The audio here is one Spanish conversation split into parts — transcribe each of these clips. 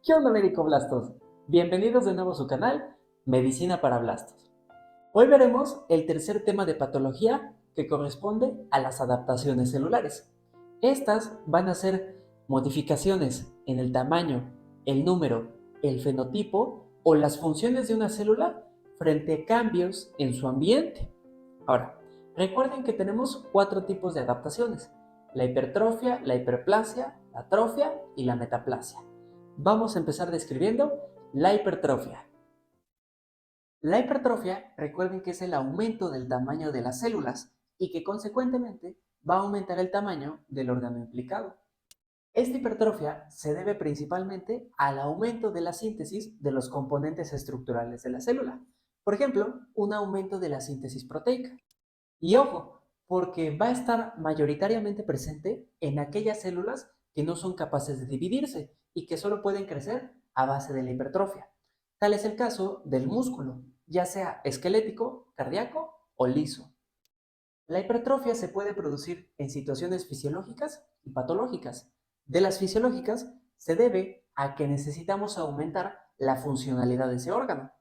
¿Qué onda, médico-blastos? Bienvenidos de nuevo a su canal, Medicina para Blastos. Hoy veremos el tercer tema de patología que corresponde a las adaptaciones celulares. Estas van a ser modificaciones en el tamaño, el número, el fenotipo o las funciones de una célula frente a cambios en su ambiente. Ahora, recuerden que tenemos 4 tipos de adaptaciones: la hipertrofia, la hiperplasia, la atrofia y la metaplasia. Vamos a empezar describiendo la hipertrofia. La hipertrofia, recuerden que es el aumento del tamaño de las células y que consecuentemente va a aumentar el tamaño del órgano implicado. Esta hipertrofia se debe principalmente al aumento de la síntesis de los componentes estructurales de la célula. Por ejemplo, un aumento de la síntesis proteica. Y ojo, porque va a estar mayoritariamente presente en aquellas células que no son capaces de dividirse y que solo pueden crecer a base de la hipertrofia. Tal es el caso del músculo, ya sea esquelético, cardíaco o liso. La hipertrofia se puede producir en situaciones fisiológicas y patológicas. De las fisiológicas se debe a que necesitamos aumentar la funcionalidad de ese órgano.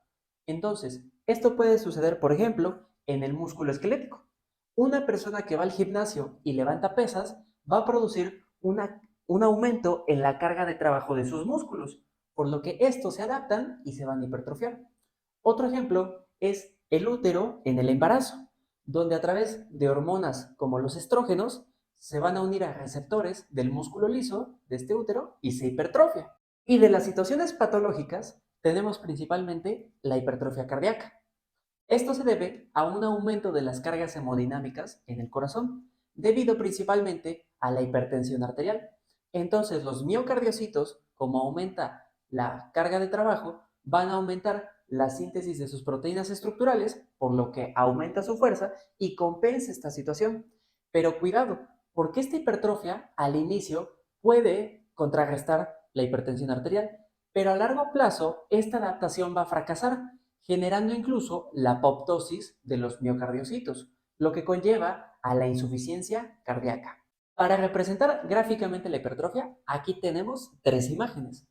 Entonces, esto puede suceder, por ejemplo, en el músculo esquelético. Una persona que va al gimnasio y levanta pesas va a producir un aumento en la carga de trabajo de sus músculos, por lo que estos se adaptan y se van a hipertrofiar. Otro ejemplo es el útero en el embarazo, donde a través de hormonas como los estrógenos se van a unir a receptores del músculo liso de este útero y se hipertrofia. Y de las situaciones patológicas tenemos principalmente la hipertrofia cardíaca. Esto se debe a un aumento de las cargas hemodinámicas en el corazón, debido principalmente a la hipertensión arterial. Entonces los miocardiocitos, como aumenta la carga de trabajo, van a aumentar la síntesis de sus proteínas estructurales, por lo que aumenta su fuerza y compensa esta situación. Pero cuidado, porque esta hipertrofia al inicio puede contrarrestar la hipertensión arterial, pero a largo plazo esta adaptación va a fracasar, generando incluso la apoptosis de los miocardiocitos, lo que conlleva a la insuficiencia cardíaca. Para representar gráficamente la hipertrofia, aquí tenemos 3 imágenes.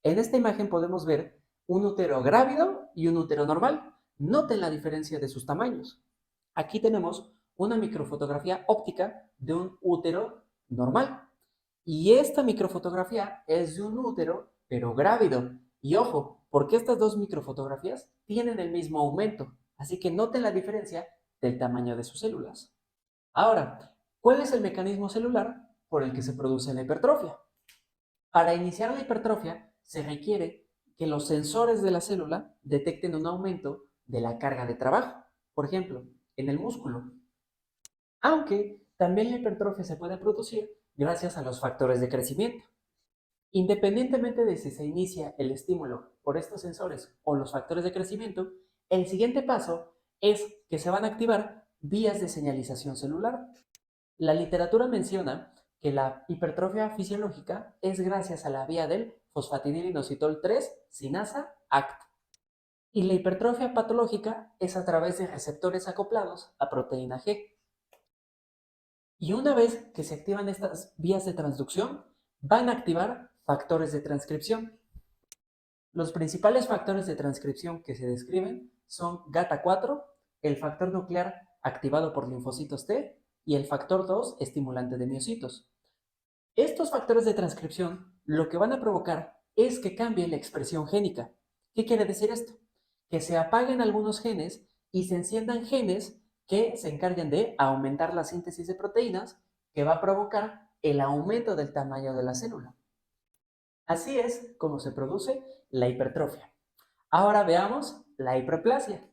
En esta imagen podemos ver un útero grávido y un útero normal. Noten la diferencia de sus tamaños. Aquí tenemos una microfotografía óptica de un útero normal. Y esta microfotografía es de un útero, pero grávido. Y ojo, porque estas dos microfotografías tienen el mismo aumento. Así que noten la diferencia del tamaño de sus células. Ahora, ¿cuál es el mecanismo celular por el que se produce la hipertrofia? Para iniciar la hipertrofia se requiere que los sensores de la célula detecten un aumento de la carga de trabajo, por ejemplo, en el músculo. Aunque también la hipertrofia se puede producir gracias a los factores de crecimiento. Independientemente de si se inicia el estímulo por estos sensores o los factores de crecimiento, el siguiente paso es que se van a activar vías de señalización celular. La literatura menciona que la hipertrofia fisiológica es gracias a la vía del fosfatidilinositol 3 sinasa ACT, y la hipertrofia patológica es a través de receptores acoplados a proteína G. Y una vez que se activan estas vías de transducción, van a activar factores de transcripción. Los principales factores de transcripción que se describen son GATA4, el factor nuclear activado por linfocitos T y el factor 2 estimulante de miocitos. Estos factores de transcripción lo que van a provocar es que cambie la expresión génica. ¿Qué quiere decir esto? Que se apaguen algunos genes y se enciendan genes que se encarguen de aumentar la síntesis de proteínas, que va a provocar el aumento del tamaño de la célula. Así es como se produce la hipertrofia. Ahora veamos la hiperplasia.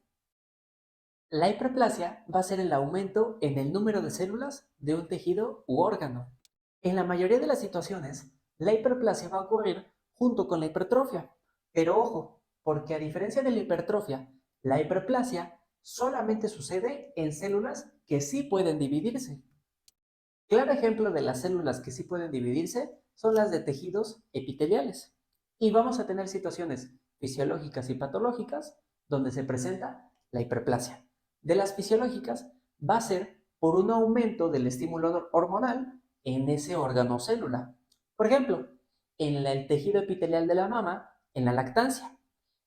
La hiperplasia va a ser el aumento en el número de células de un tejido u órgano. En la mayoría de las situaciones, la hiperplasia va a ocurrir junto con la hipertrofia. Pero ojo, porque a diferencia de la hipertrofia, la hiperplasia solamente sucede en células que sí pueden dividirse. Claro ejemplo de las células que sí pueden dividirse son las de tejidos epiteliales. Y vamos a tener situaciones fisiológicas y patológicas donde se presenta la hiperplasia. De las fisiológicas va a ser por un aumento del estímulo hormonal en ese órgano o célula. Por ejemplo, en el tejido epitelial de la mama en la lactancia,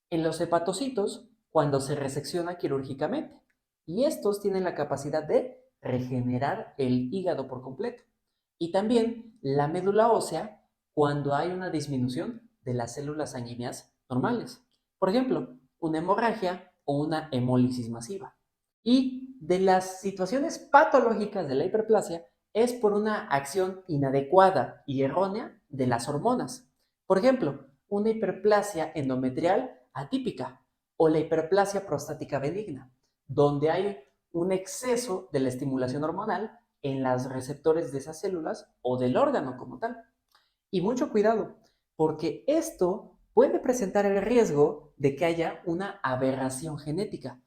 en los hepatocitos cuando se resecciona quirúrgicamente, y estos tienen la capacidad de regenerar el hígado por completo, y también la médula ósea cuando hay una disminución de las células sanguíneas normales, por ejemplo, una hemorragia o una hemólisis masiva. Y de las situaciones patológicas de la hiperplasia es por una acción inadecuada y errónea de las hormonas. Por ejemplo, una hiperplasia endometrial atípica o la hiperplasia prostática benigna, donde hay un exceso de la estimulación hormonal en los receptores de esas células o del órgano como tal. Y mucho cuidado, porque esto puede presentar el riesgo de que haya una aberración genética,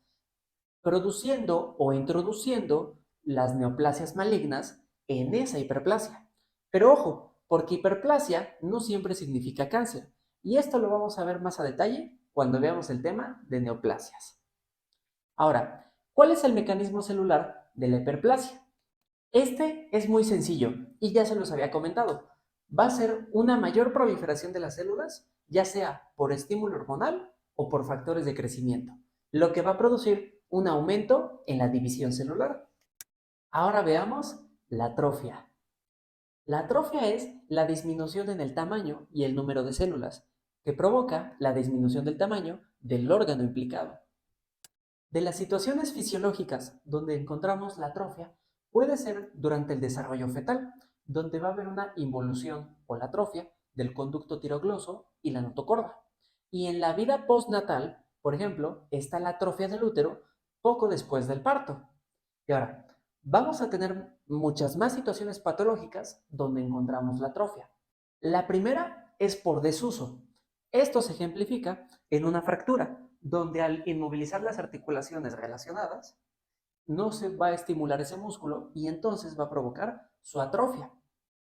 produciendo o introduciendo las neoplasias malignas en esa hiperplasia. Pero ojo, porque hiperplasia no siempre significa cáncer, y esto lo vamos a ver más a detalle cuando veamos el tema de neoplasias. Ahora, ¿cuál es el mecanismo celular de la hiperplasia? Este es muy sencillo y ya se los había comentado. Va a ser una mayor proliferación de las células, ya sea por estímulo hormonal o por factores de crecimiento, lo que va a producir un aumento en la división celular. Ahora veamos la atrofia. La atrofia es la disminución en el tamaño y el número de células, que provoca la disminución del tamaño del órgano implicado. De las situaciones fisiológicas donde encontramos la atrofia puede ser durante el desarrollo fetal, donde va a haber una involución o la atrofia del conducto tirogloso y la notocorda. Y en la vida postnatal, por ejemplo, está la atrofia del útero poco después del parto. Y ahora, vamos a tener muchas más situaciones patológicas donde encontramos la atrofia. La primera es por desuso. Esto se ejemplifica en una fractura, donde al inmovilizar las articulaciones relacionadas, no se va a estimular ese músculo y entonces va a provocar su atrofia.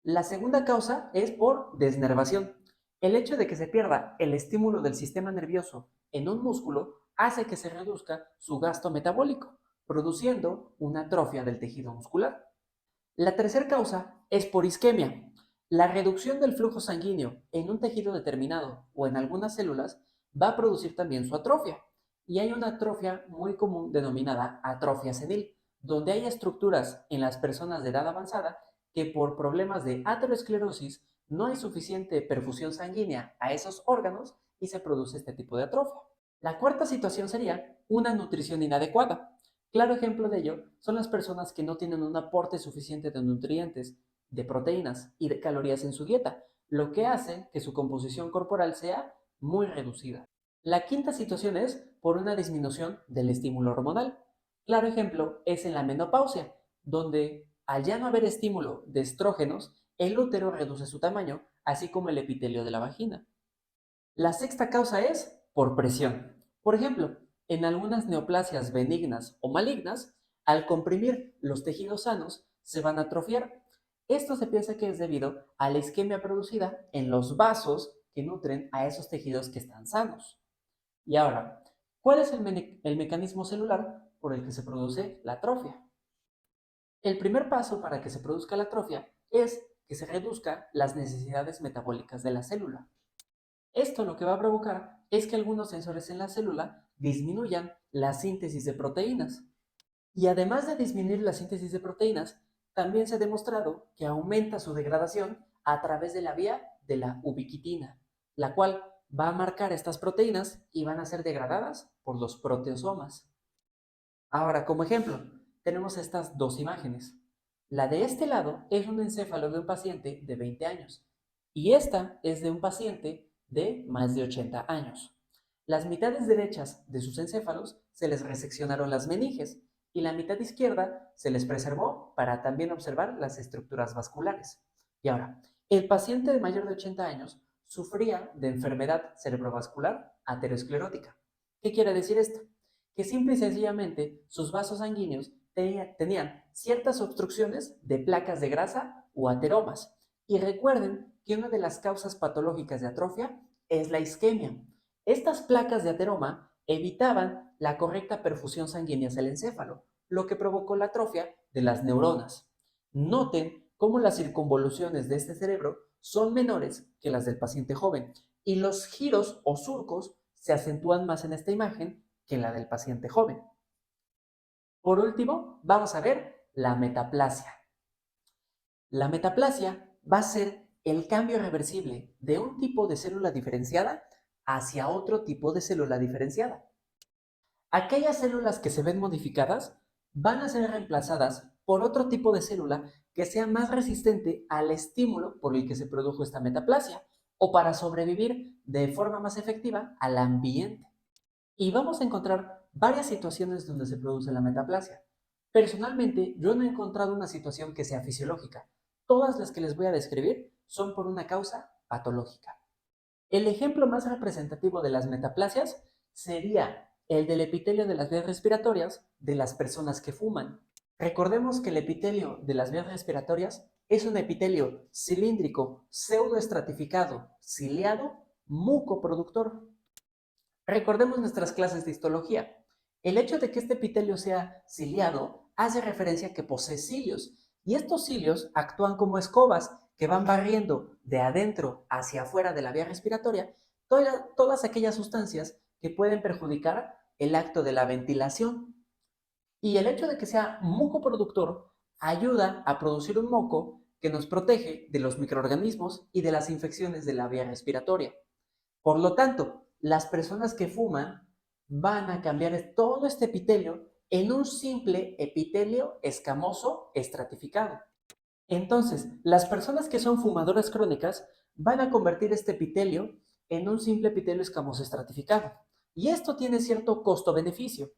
La segunda causa es por desnervación. El hecho de que se pierda el estímulo del sistema nervioso en un músculo hace que se reduzca su gasto metabólico, produciendo una atrofia del tejido muscular. La tercera causa es por isquemia. La reducción del flujo sanguíneo en un tejido determinado o en algunas células va a producir también su atrofia. Y hay una atrofia muy común denominada atrofia senil, donde hay estructuras en las personas de edad avanzada que por problemas de aterosclerosis no hay suficiente perfusión sanguínea a esos órganos y se produce este tipo de atrofia. La cuarta situación sería una nutrición inadecuada. Claro ejemplo de ello son las personas que no tienen un aporte suficiente de nutrientes, de proteínas y de calorías en su dieta, lo que hace que su composición corporal sea muy reducida. La quinta situación es por una disminución del estímulo hormonal. Claro ejemplo es en la menopausia, donde al ya no haber estímulo de estrógenos, el útero reduce su tamaño, así como el epitelio de la vagina. La sexta causa es por presión. Por ejemplo, en algunas neoplasias benignas o malignas, al comprimir los tejidos sanos, se van a atrofiar. Esto se piensa que es debido a la isquemia producida en los vasos que nutren a esos tejidos que están sanos. Y ahora, ¿cuál es el mecanismo celular por el que se produce la atrofia? El primer paso para que se produzca la atrofia es que se reduzcan las necesidades metabólicas de la célula. Esto lo que va a provocar es que algunos sensores en la célula disminuyan la síntesis de proteínas. Y además de disminuir la síntesis de proteínas, también se ha demostrado que aumenta su degradación a través de la vía de la ubiquitina, la cual va a marcar estas proteínas y van a ser degradadas por los proteosomas. Ahora, como ejemplo, tenemos estas dos imágenes. La de este lado es un encéfalo de un paciente de 20 años y esta es de un paciente de más de 80 años. Las mitades derechas de sus encéfalos se les reseccionaron las meninges y la mitad izquierda se les preservó para también observar las estructuras vasculares. Y ahora, el paciente de mayor de 80 años sufría de enfermedad cerebrovascular aterosclerótica. ¿Qué quiere decir esto? Que simple y sencillamente sus vasos sanguíneos tenían ciertas obstrucciones de placas de grasa o ateromas. Y recuerden que una de las causas patológicas de atrofia es la isquemia. Estas placas de ateroma evitaban la correcta perfusión sanguínea hacia el encéfalo, lo que provocó la atrofia de las neuronas. Noten cómo las circunvoluciones de este cerebro son menores que las del paciente joven y los giros o surcos se acentúan más en esta imagen que la del paciente joven. Por último, vamos a ver la metaplasia. La metaplasia va a ser el cambio reversible de un tipo de célula diferenciada hacia otro tipo de célula diferenciada. Aquellas células que se ven modificadas van a ser reemplazadas por otro tipo de célula que sea más resistente al estímulo por el que se produjo esta metaplasia o para sobrevivir de forma más efectiva al ambiente. Y vamos a encontrar varias situaciones donde se produce la metaplasia. Personalmente, yo no he encontrado una situación que sea fisiológica. Todas las que les voy a describir son por una causa patológica. El ejemplo más representativo de las metaplasias sería el del epitelio de las vías respiratorias de las personas que fuman. Recordemos que el epitelio de las vías respiratorias es un epitelio cilíndrico, pseudoestratificado, ciliado, mucoproductor. Recordemos nuestras clases de histología. El hecho de que este epitelio sea ciliado hace referencia a que posee cilios, y estos cilios actúan como escobas que van barriendo de adentro hacia afuera de la vía respiratoria todas aquellas sustancias que pueden perjudicar el acto de la ventilación. Y el hecho de que sea mucoproductor ayuda a producir un moco que nos protege de los microorganismos y de las infecciones de la vía respiratoria. Por lo tanto, las personas que fuman van a cambiar todo este epitelio en un simple epitelio escamoso estratificado. Entonces, las personas que son fumadoras crónicas van a convertir este epitelio en un simple epitelio escamoso estratificado. Y esto tiene cierto costo-beneficio.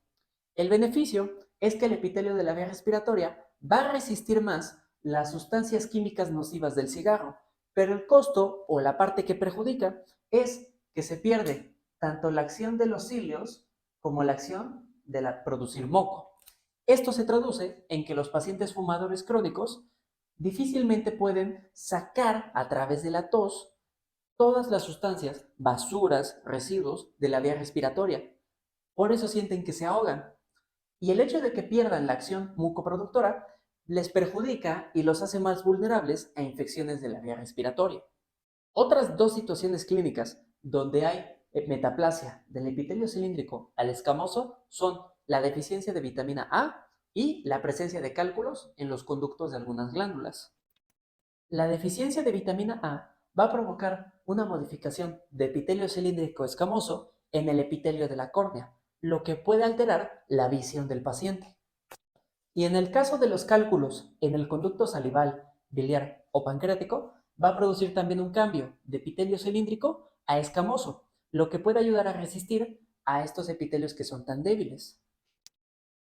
El beneficio es que el epitelio de la vía respiratoria va a resistir más las sustancias químicas nocivas del cigarro, pero el costo o la parte que perjudica es que se pierde tanto la acción de los cilios como la acción de producir moco. Esto se traduce en que los pacientes fumadores crónicos difícilmente pueden sacar a través de la tos todas las sustancias, basuras, residuos de la vía respiratoria. Por eso sienten que se ahogan. Y el hecho de que pierdan la acción mucoproductora les perjudica y los hace más vulnerables a infecciones de la vía respiratoria. Otras dos situaciones clínicas donde hay metaplasia del epitelio cilíndrico al escamoso son la deficiencia de vitamina A y la presencia de cálculos en los conductos de algunas glándulas. La deficiencia de vitamina A va a provocar una modificación de epitelio cilíndrico escamoso en el epitelio de la córnea, lo que puede alterar la visión del paciente. Y en el caso de los cálculos en el conducto salival, biliar o pancreático, va a producir también un cambio de epitelio cilíndrico a escamoso, lo que puede ayudar a resistir a estos epitelios que son tan débiles.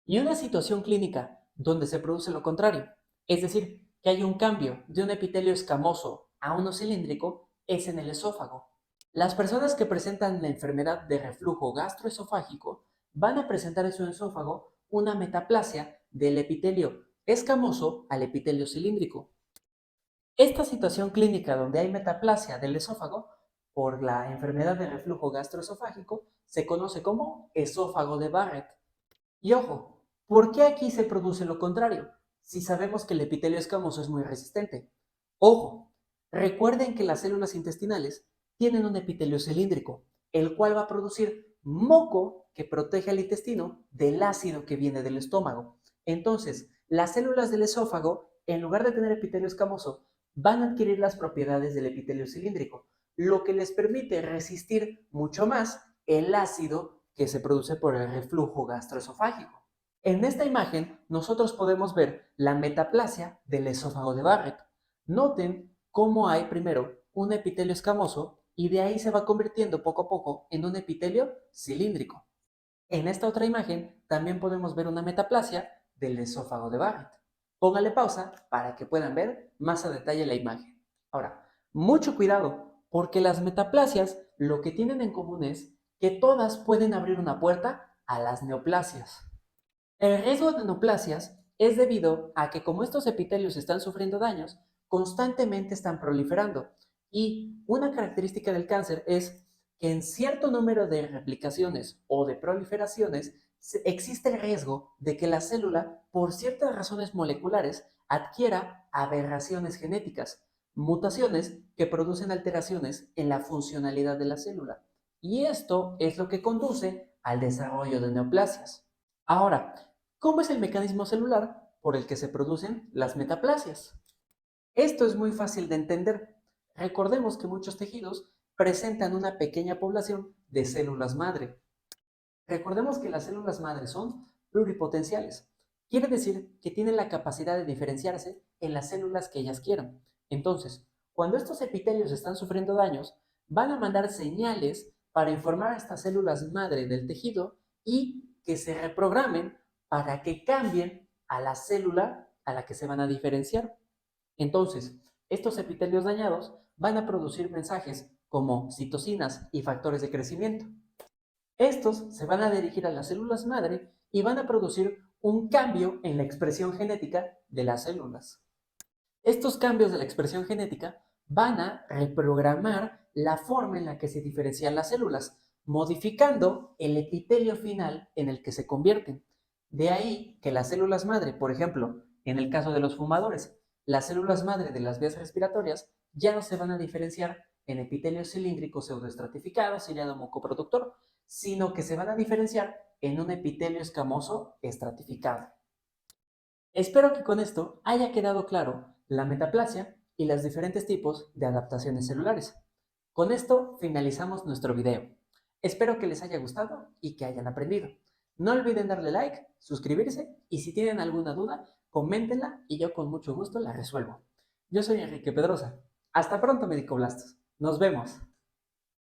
Y una situación clínica donde se produce lo contrario, es decir, que hay un cambio de un epitelio escamoso a uno cilíndrico, es en el esófago. Las personas que presentan la enfermedad de reflujo gastroesofágico van a presentar en su esófago una metaplasia del epitelio escamoso al epitelio cilíndrico. Esta situación clínica donde hay metaplasia del esófago por la enfermedad de reflujo gastroesofágico se conoce como esófago de Barrett. Y ojo, ¿por qué aquí se produce lo contrario? Si sabemos que el epitelio escamoso es muy resistente. Ojo, recuerden que las células intestinales tienen un epitelio cilíndrico, el cual va a producir moco que protege al intestino del ácido que viene del estómago. Entonces, las células del esófago, en lugar de tener epitelio escamoso, van a adquirir las propiedades del epitelio cilíndrico, lo que les permite resistir mucho más el ácido que se produce por el reflujo gastroesofágico. En esta imagen nosotros podemos ver la metaplasia del esófago de Barrett. Noten cómo hay primero un epitelio escamoso y de ahí se va convirtiendo poco a poco en un epitelio cilíndrico. En esta otra imagen también podemos ver una metaplasia del esófago de Barrett. Póngale pausa para que puedan ver más a detalle la imagen. Ahora, mucho cuidado, porque las metaplasias lo que tienen en común es que todas pueden abrir una puerta a las neoplasias. El riesgo de neoplasias es debido a que como estos epitelios están sufriendo daños, constantemente están proliferando. Y una característica del cáncer es que en cierto número de replicaciones o de proliferaciones existe el riesgo de que la célula, por ciertas razones moleculares, adquiera aberraciones genéticas, mutaciones que producen alteraciones en la funcionalidad de la célula. Y esto es lo que conduce al desarrollo de neoplasias. Ahora, ¿cómo es el mecanismo celular por el que se producen las metaplasias? Esto es muy fácil de entender. Recordemos que muchos tejidos presentan una pequeña población de células madre. Recordemos que las células madre son pluripotenciales. Quiere decir que tienen la capacidad de diferenciarse en las células que ellas quieran. Entonces, cuando estos epitelios están sufriendo daños, van a mandar señales para informar a estas células madre del tejido y que se reprogramen para que cambien a la célula a la que se van a diferenciar. Entonces, estos epitelios dañados van a producir mensajes como citocinas y factores de crecimiento. Estos se van a dirigir a las células madre y van a producir un cambio en la expresión genética de las células. Estos cambios de la expresión genética van a reprogramar la forma en la que se diferencian las células, modificando el epitelio final en el que se convierten. De ahí que las células madre, por ejemplo, en el caso de los fumadores, las células madre de las vías respiratorias ya no se van a diferenciar en epitelio cilíndrico pseudoestratificado, ciliado mucoproductor, sino que se van a diferenciar en un epitelio escamoso estratificado. Espero que con esto haya quedado claro la metaplasia y los diferentes tipos de adaptaciones celulares. Con esto finalizamos nuestro video. Espero que les haya gustado y que hayan aprendido. No olviden darle like, suscribirse y si tienen alguna duda, coméntenla y yo con mucho gusto la resuelvo. Yo soy Enrique Pedrosa. Hasta pronto, Médico Blastos. Nos vemos.